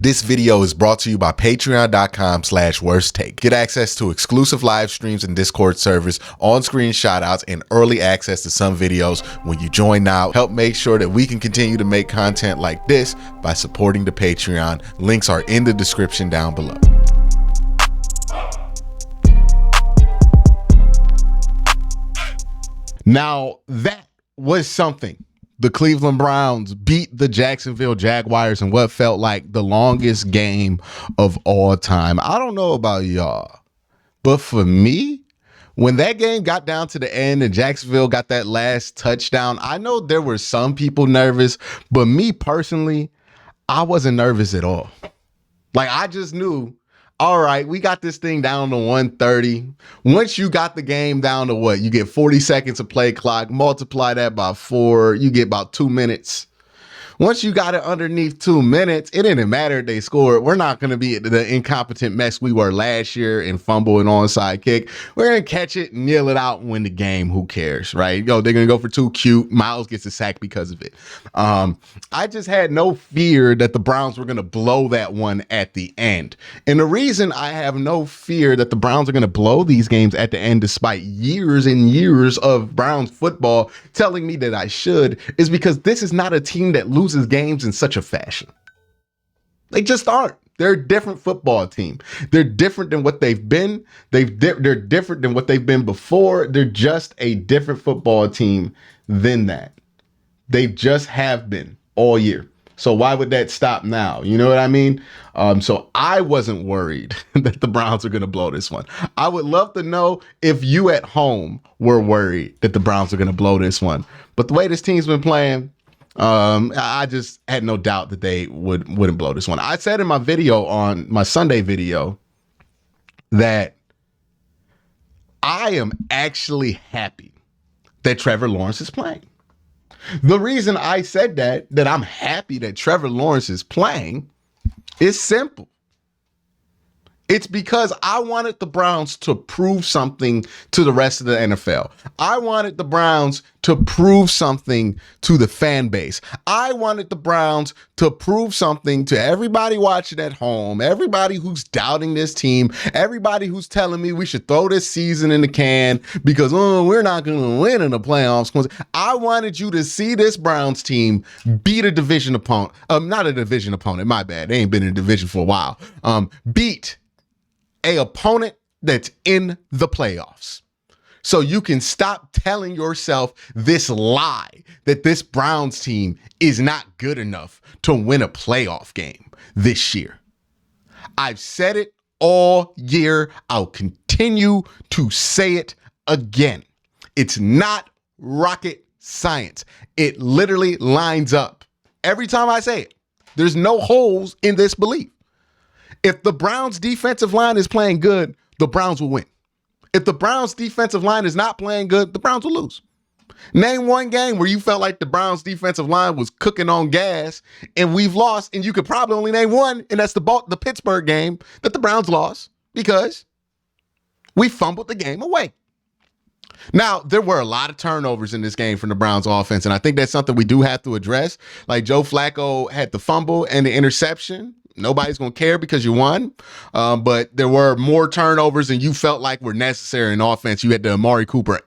This video is brought to you by patreon.com/worsttake. Get access to exclusive live streams and Discord servers, on-screen shoutouts, and early access to some videos when you join now. Help make sure that we can continue to make content like this by supporting the Patreon. Links are in the description down below. Now, that was something. The Cleveland Browns beat the Jacksonville Jaguars in what felt like the longest game of all time. I don't know about y'all, but for me, when that game got down to the end and Jacksonville got that last touchdown, I know there were some people nervous, but me personally, I wasn't nervous at all. Like, I just knew, all right, we got this thing down to 130. Once you got the game down to what? You get 40 seconds of play clock, multiply that by 4, you get about 2 minutes. Once you got it underneath 2 minutes, it didn't matter if they scored. We're not going to be the incompetent mess we were last year and fumble an onside kick. We're going to catch it, kneel it out, and win the game. Who cares, right? They're going to go for 2 cute. Miles gets a sack because of it. I just had no fear that the Browns were going to blow that one at the end. And the reason I have no fear that the Browns are going to blow these games at the end, despite years and years of Browns football telling me that I should, is because this is not a team that loses games in such a fashion. They just aren't. They're a different football team. They're different than what they've been. They're different than what they've been before. They're just a different football team than that. They just have been all year. So why would that stop now? You know what I mean? So I wasn't worried that the Browns are going to blow this one. I would love to know if you at home were worried that the Browns are going to blow this one. But the way this team's been playing, I just had no doubt that they wouldn't blow this one. I said in my video, on my Sunday video, that I am actually happy that Trevor Lawrence is playing. The reason I said that I'm happy that Trevor Lawrence is playing is simple. It's because I wanted the Browns to prove something to the rest of the NFL. I wanted the Browns to prove something to the fan base. I wanted the Browns to prove something to everybody watching at home, everybody who's doubting this team, everybody who's telling me we should throw this season in the can because we're not going to win in the playoffs. I wanted you to see this Browns team beat a division opponent. Not a division opponent, my bad. They ain't been in a division for a while. Beat a opponent that's in the playoffs. So you can stop telling yourself this lie that this Browns team is not good enough to win a playoff game this year. I've said it all year. I'll continue to say it again. It's not rocket science. It literally lines up. Every time I say it, there's no holes in this belief. If the Browns defensive line is playing good, the Browns will win. If the Browns defensive line is not playing good, the Browns will lose. Name one game where you felt like the Browns defensive line was cooking on gas and we've lost, and you could probably only name one, and that's the Pittsburgh game that the Browns lost because we fumbled the game away. Now, there were a lot of turnovers in this game from the Browns offense, and I think that's something we do have to address. Like, Joe Flacco had the fumble and the interception. Nobody's going to care because you won. But there were more turnovers than you felt like were necessary in offense. You had the Amari Cooper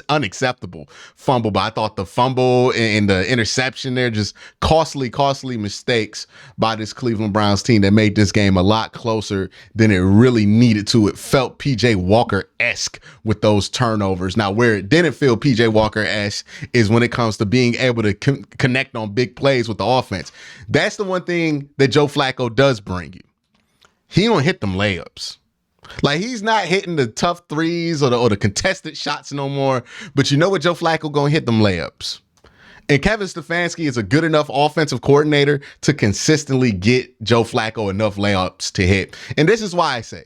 unacceptable fumble, but I thought the fumble and the interception there, just costly mistakes by this Cleveland Browns team that made this game a lot closer than it really needed to. It felt PJ Walker-esque with those turnovers. Now, where it didn't feel PJ Walker-esque is when it comes to being able to connect on big plays with the offense. That's the one thing that Joe Flacco does bring you. He don't hit them layups. Like, he's not hitting the tough threes or the contested shots no more. But you know what? Joe Flacco gonna hit them layups. And Kevin Stefanski is a good enough offensive coordinator to consistently get Joe Flacco enough layups to hit. And this is why I say,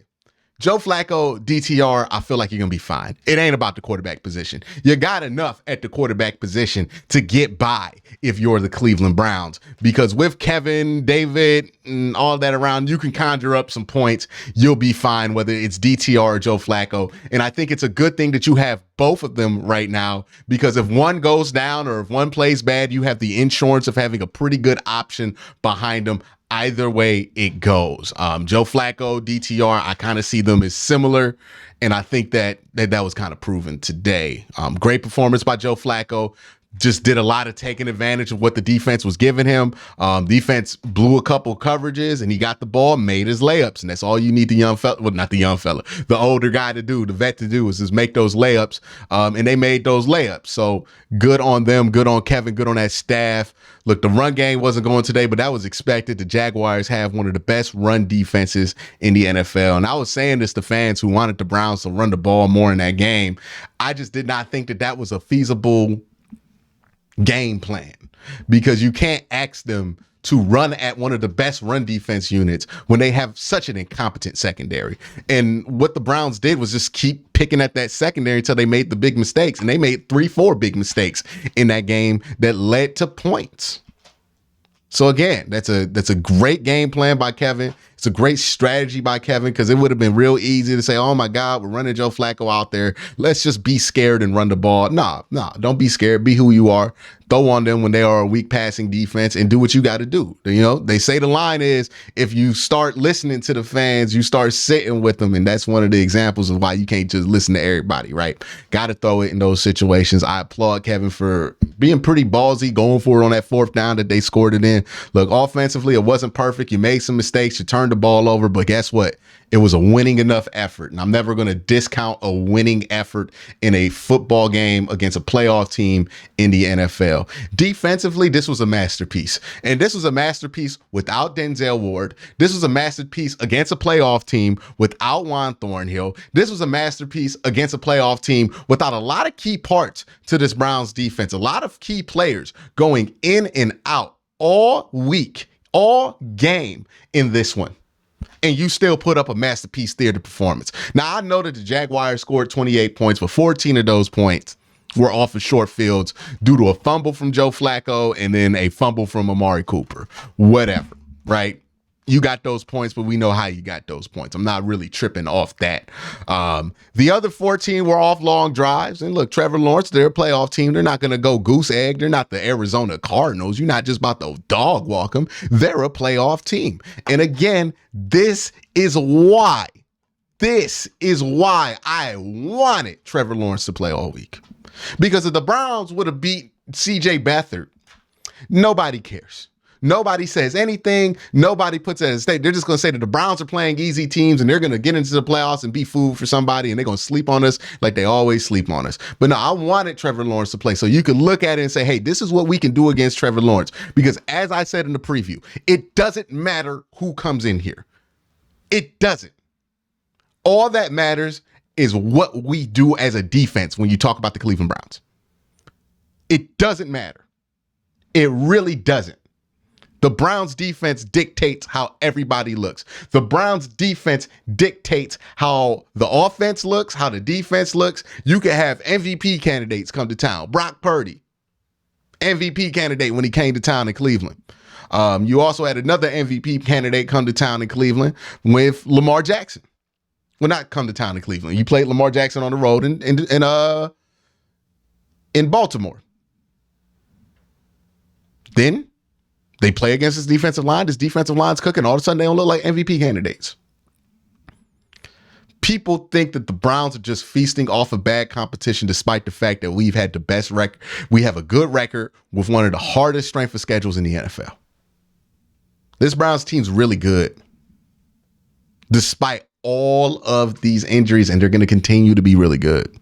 Joe Flacco, DTR, I feel like you're going to be fine. It ain't about the quarterback position. You got enough at the quarterback position to get by if you're the Cleveland Browns. Because with Kevin, David, and all that around, you can conjure up some points. You'll be fine, whether it's DTR or Joe Flacco. And I think it's a good thing that you have both of them right now, because if one goes down or if one plays bad, you have the insurance of having a pretty good option behind them. either way it goes. Joe Flacco, DTR, I kind of see them as similar, and I think that was kind of proven today. Great performance by Joe Flacco. Just did a lot of taking advantage of what the defense was giving him. Defense blew a couple coverages and he got the ball, made his layups. And that's all you need the young fella, well, not the young fella, the older guy to do, the vet to do is just make those layups. And they made those layups. So good on them, good on Kevin, good on that staff. Look, the run game wasn't going today, but that was expected. The Jaguars have one of the best run defenses in the NFL. And I was saying this to fans who wanted the Browns to run the ball more in that game. I just did not think that was a feasible game plan, because you can't ask them to run at one of the best run defense units when they have such an incompetent secondary. And what the Browns did was just keep picking at that secondary until they made the big mistakes. And they made 3-4 big mistakes in that game that led to points. So again, that's a great game plan by Kevin. It's a great strategy by Kevin, because it would have been real easy to say, oh my God, we're running Joe Flacco out there. Let's just be scared and run the ball. Nah, don't be scared. Be who you are. Throw on them when they are a weak passing defense and do what you got to do. You know, they say the line is, if you start listening to the fans, you start sitting with them. And that's one of the examples of why you can't just listen to everybody, right? Got to throw it in those situations. I applaud Kevin for being pretty ballsy, going for it on that 4th down that they scored it in. Look, offensively, it wasn't perfect. You made some mistakes. You turned the ball over, but guess what? It was a winning enough effort. And I'm never going to discount a winning effort in a football game against a playoff team in the NFL. Defensively, this was a masterpiece. And this was a masterpiece without Denzel Ward. This was a masterpiece against a playoff team without Juan Thornhill. This was a masterpiece against a playoff team without a lot of key parts to this Browns defense. A lot of key players going in and out all week, all game in this one. And you still put up a masterpiece theater performance. Now, I know that the Jaguars scored 28 points, but 14 of those points were off of short fields due to a fumble from Joe Flacco and then a fumble from Amari Cooper. Whatever, right? You got those points, but we know how you got those points. I'm not really tripping off that. The other 14 were off long drives. And look, Trevor Lawrence, they're a playoff team. They're not going to go goose egg. They're not the Arizona Cardinals. You're not just about to dog walk them. They're a playoff team. And again, this is why I wanted Trevor Lawrence to play all week. Because if the Browns would have beat CJ Beathard, nobody cares. Nobody says anything. Nobody puts it at stake. They're just going to say that the Browns are playing easy teams and they're going to get into the playoffs and be food for somebody, and they're going to sleep on us like they always sleep on us. But no, I wanted Trevor Lawrence to play so you could look at it and say, hey, this is what we can do against Trevor Lawrence. Because as I said in the preview, it doesn't matter who comes in here. It doesn't. All that matters is what we do as a defense when you talk about the Cleveland Browns. It doesn't matter. It really doesn't. The Browns defense dictates how everybody looks. The Browns defense dictates how the offense looks, how the defense looks. You can have MVP candidates come to town. Brock Purdy, MVP candidate when he came to town in Cleveland. You also had another MVP candidate come to town in Cleveland with Lamar Jackson. Well, not come to town in Cleveland. You played Lamar Jackson on the road in Baltimore. Then they play against this defensive line. This defensive line's cooking. All of a sudden, they don't look like MVP candidates. People think that the Browns are just feasting off of bad competition, despite the fact that we've had the best record. We have a good record with one of the hardest strength of schedules in the NFL. This Browns team's really good, despite all of these injuries, and they're going to continue to be really good.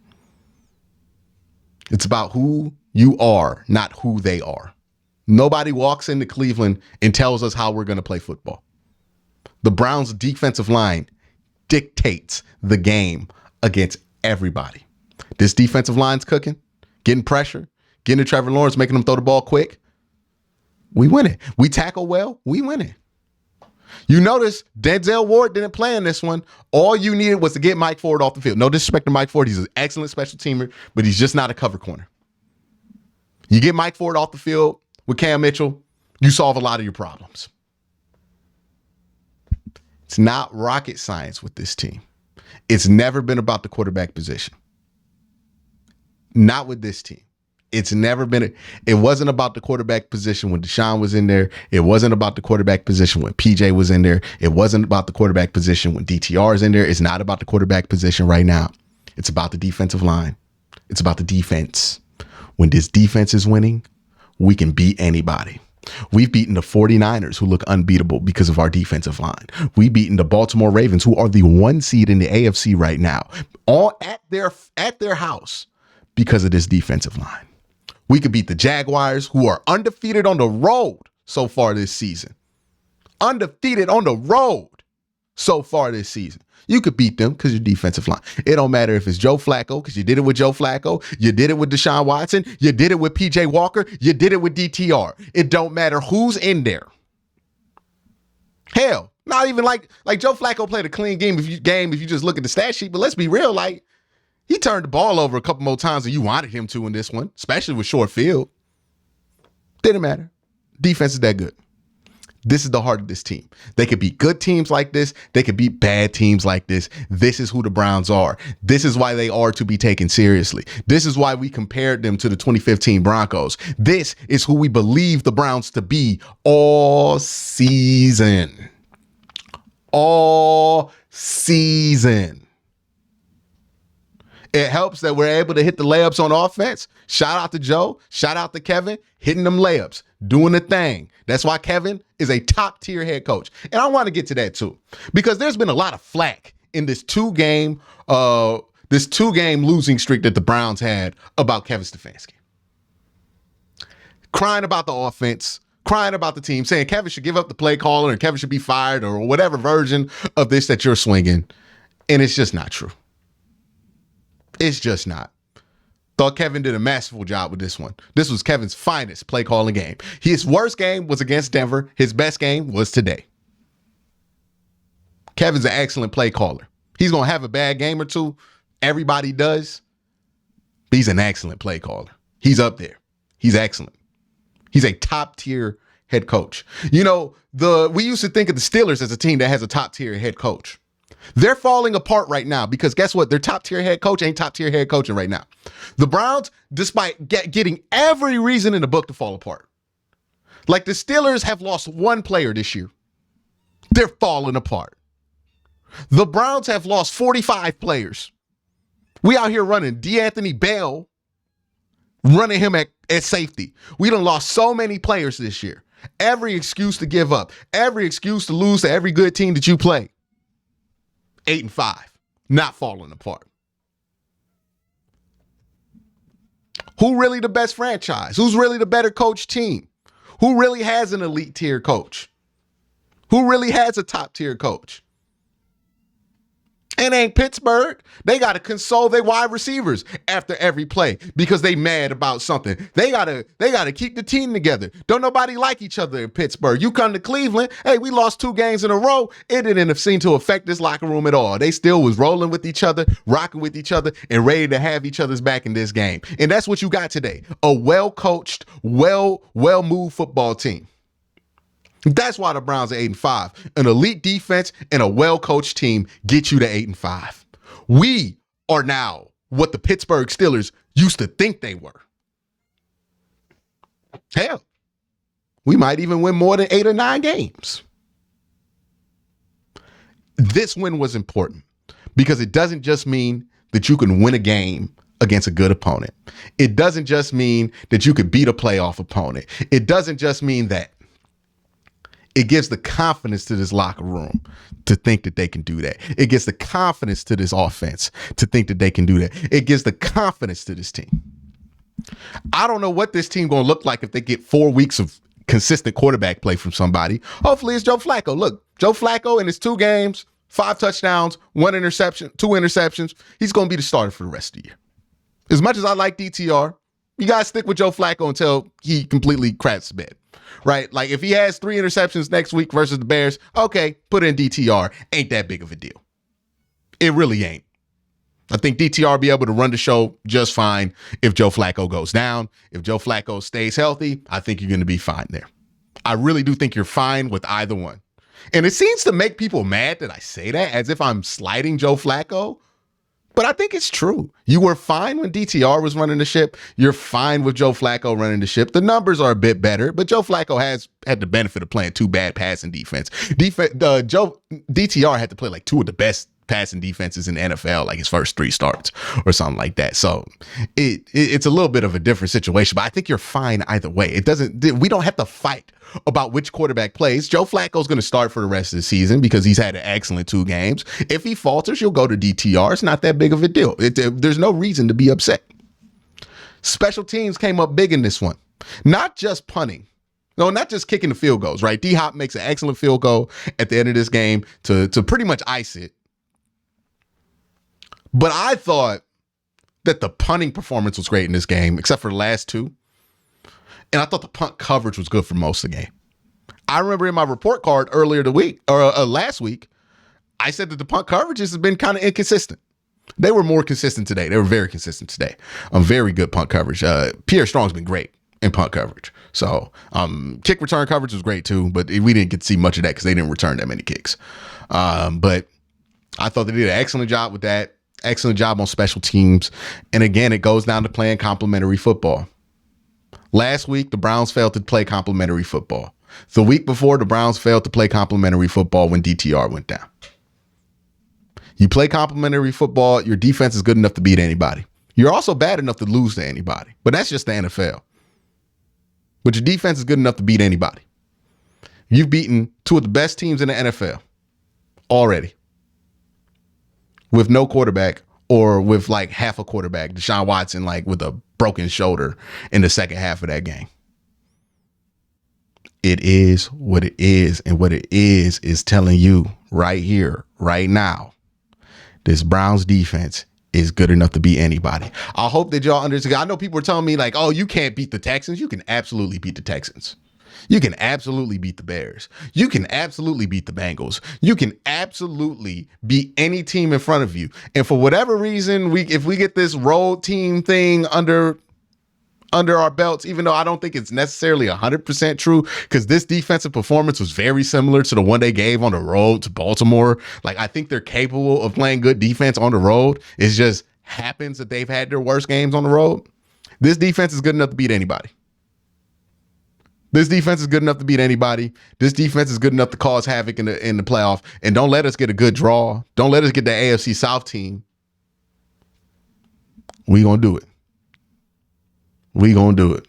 It's about who you are, not who they are. Nobody walks into Cleveland and tells us how we're going to play football. The Browns' defensive line dictates the game against everybody. This defensive line's cooking, getting pressure, getting to Trevor Lawrence, making him throw the ball quick. We win it. We tackle well, we win it. You notice Denzel Ward didn't play in this one. All you needed was to get Mike Ford off the field. No disrespect to Mike Ford. He's an excellent special teamer, but he's just not a cover corner. You get Mike Ford off the field with Cam Mitchell, you solve a lot of your problems. It's not rocket science with this team. It's never been about the quarterback position. Not with this team. It's never been. It wasn't about the quarterback position when Deshaun was in there. It wasn't about the quarterback position when PJ was in there. It wasn't about the quarterback position when DTR is in there. It's not about the quarterback position right now. It's about the defensive line. It's about the defense. When this defense is winning, we can beat anybody. We've beaten the 49ers, who look unbeatable because of our defensive line. We've beaten the Baltimore Ravens, who are the 1 seed in the AFC right now, all at their house because of this defensive line. We could beat the Jaguars, who are undefeated on the road so far this season. Undefeated on the road so far this season. You could beat them because your defensive line. It don't matter if it's Joe Flacco, because you did it with Joe Flacco. You did it with Deshaun Watson. You did it with PJ Walker. You did it with DTR. It don't matter who's in there. Hell, not even like Joe Flacco played a clean game if you just look at the stat sheet. But let's be real, like, he turned the ball over a couple more times than you wanted him to in this one, especially with short field. Didn't matter. Defense is that good. This is the heart of this team. They could beat good teams like this. They could beat bad teams like this. This is who the Browns are. This is why they are to be taken seriously. This is why we compared them to the 2015 Broncos. This is who we believe the Browns to be all season. All season. It helps that we're able to hit the layups on offense. Shout out to Joe. Shout out to Kevin. Hitting them layups. Doing the thing. That's why Kevin is a top tier head coach. And I want to get to that too. Because there's been a lot of flack in this two-game losing streak that the Browns had about Kevin Stefanski. Crying about the offense. Crying about the team. Saying Kevin should give up the play caller and Kevin should be fired or whatever version of this that you're swinging. And it's just not true. It's just not. Thought Kevin did a masterful job with this one. This was Kevin's finest play calling game. His worst game was against Denver. His best game was today. Kevin's an excellent play caller. He's going to have a bad game or two. Everybody does. But he's an excellent play caller. He's up there. He's excellent. He's a top tier head coach. You know, we used to think of the Steelers as a team that has a top tier head coach. They're falling apart right now because guess what? Their top tier head coach ain't top tier head coaching right now. The Browns, despite getting every reason in the book to fall apart, like the Steelers have lost one player this year. They're falling apart. The Browns have lost 45 players. We out here running D'Anthony Bell, running him at safety. We done lost so many players this year. Every excuse to give up. Every excuse to lose to every good team that you play. 8-5, not falling apart. Who really the best franchise? Who's really the better coach team? Who really has an elite tier coach? Who really has a top tier coach? It ain't Pittsburgh. They got to console their wide receivers after every play because they mad about something. They gotta keep the team together. Don't nobody like each other in Pittsburgh. You come to Cleveland, hey, we lost 2 games in a row. It didn't have seemed to affect this locker room at all. They still was rolling with each other, rocking with each other, and ready to have each other's back in this game. And that's what you got today. A well-coached, well-moved football team. That's why the Browns are 8-5. An elite defense and a well-coached team get you to 8-5. We are now what the Pittsburgh Steelers used to think they were. Hell, we might even win more than 8 or 9 games. This win was important because it doesn't just mean that you can win a game against a good opponent. It doesn't just mean that you could beat a playoff opponent. It doesn't just mean that. It gives the confidence to this locker room to think that they can do that. It gives the confidence to this offense to think that they can do that. It gives the confidence to this team. I don't know what this team going to look like if they get 4 weeks of consistent quarterback play from somebody. Hopefully it's Joe Flacco. Look, Joe Flacco in his 2 games, 5 touchdowns, 1 interception, 2 interceptions. He's going to be the starter for the rest of the year. As much as I like DTR, you got to stick with Joe Flacco until he completely craps the bed. Right? Like if he has 3 interceptions next week versus the Bears, okay, put in DTR. Ain't that big of a deal. It really ain't. I think DTR will be able to run the show just fine if Joe Flacco goes down. If Joe Flacco stays healthy, I think you're going to be fine there. I really do think you're fine with either one. And it seems to make people mad that I say that as if I'm slighting Joe Flacco. But I think it's true. You were fine when DTR was running the ship. You're fine with Joe Flacco running the ship. The numbers are a bit better, but Joe Flacco has had the benefit of playing two bad passing defense. DTR had to play like two of the best passing defenses in the NFL, like his first three starts or something like that. So it's a little bit of a different situation, but I think you're fine either way. We don't have to fight about which quarterback plays. Joe Flacco's going to start for the rest of the season because he's had an excellent 2 games. If he falters, you'll go to DTR. It's not that big of a deal. There's no reason to be upset. Special teams came up big in this one. Not just punting. No, not just kicking the field goals, right? D-Hop makes an excellent field goal at the end of this game to pretty much ice it. But I thought that the punting performance was great in this game, except for the last 2. And I thought the punt coverage was good for most of the game. I remember in my report card earlier the week, or last week, I said that the punt coverages have been kind of inconsistent. They were more consistent today. They were very consistent today. Very good punt coverage. Pierre Strong's been great in punt coverage. So kick return coverage was great too, but we didn't get to see much of that because they didn't return that many kicks. But I thought they did an excellent job with that. Excellent job on special teams. And again, it goes down to playing complementary football. Last week, the Browns failed to play complementary football. The week before, the Browns failed to play complementary football when DTR went down. You play complementary football, your defense is good enough to beat anybody. You're also bad enough to lose to anybody, but that's just the NFL. But your defense is good enough to beat anybody. You've beaten 2 of the best teams in the NFL already with no quarterback, or with like half a quarterback, Deshaun Watson, like with a broken shoulder in the second half of that game. It is what it is. And what it is telling you right here, right now, this Browns defense is good enough to beat anybody. I hope that y'all understand. I know people are telling me like, oh, you can't beat the Texans. You can absolutely beat the Texans. You can absolutely beat the Bears. You can absolutely beat the Bengals. You can absolutely beat any team in front of you. And for whatever reason, if we get this road team thing under our belts, even though I don't think it's necessarily 100% true, because this defensive performance was very similar to the one they gave on the road to Baltimore. Like, I think they're capable of playing good defense on the road. It just happens that they've had their worst games on the road. This defense is good enough to beat anybody. This defense is good enough to beat anybody. This defense is good enough to cause havoc in the playoff. And don't let us get a good draw. Don't let us get the AFC South team. We gonna do it. We gonna do it.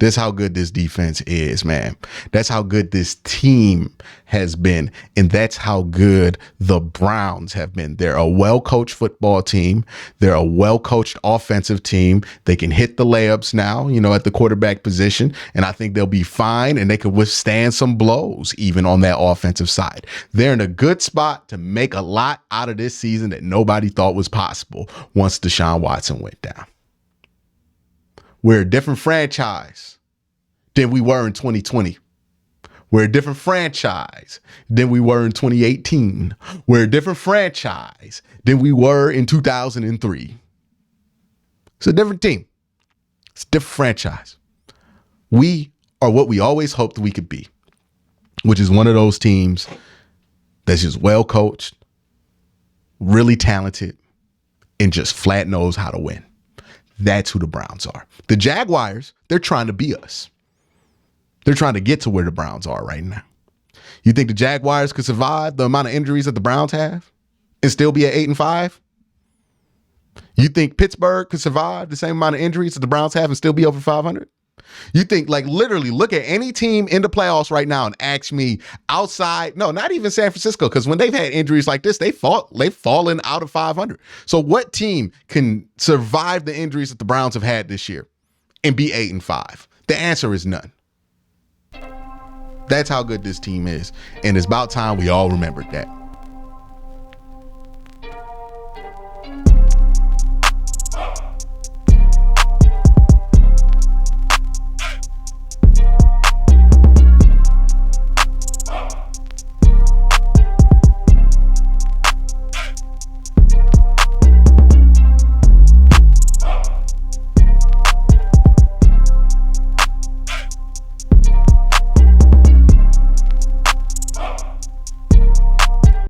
That's how good this defense is, man. That's how good this team has been. And that's how good the Browns have been. They're a well-coached football team. They're a well-coached offensive team. They can hit the layups now, at the quarterback position. And I think they'll be fine, and they can withstand some blows even on that offensive side. They're in a good spot to make a lot out of this season that nobody thought was possible once Deshaun Watson went down. We're a different franchise than we were in 2020. We're a different franchise than we were in 2018. We're a different franchise than we were in 2003. It's a different team. It's a different franchise. We are what we always hoped we could be, which is one of those teams that's just well coached, really talented, and just flat knows how to win. That's who the Browns are. The Jaguars, they're trying to be us. They're trying to get to where the Browns are right now. You think the Jaguars could survive the amount of injuries that the Browns have and still be at 8-5? You think Pittsburgh could survive the same amount of injuries that the Browns have and still be over 500? You think, like, literally look at any team in the playoffs right now and ask me outside, no, not even San Francisco, because when they've had injuries like this, they've fallen out of 500. So what team can survive the injuries that the Browns have had this year and be 8-5? The answer is none. That's how good this team is. And it's about time we all remembered that.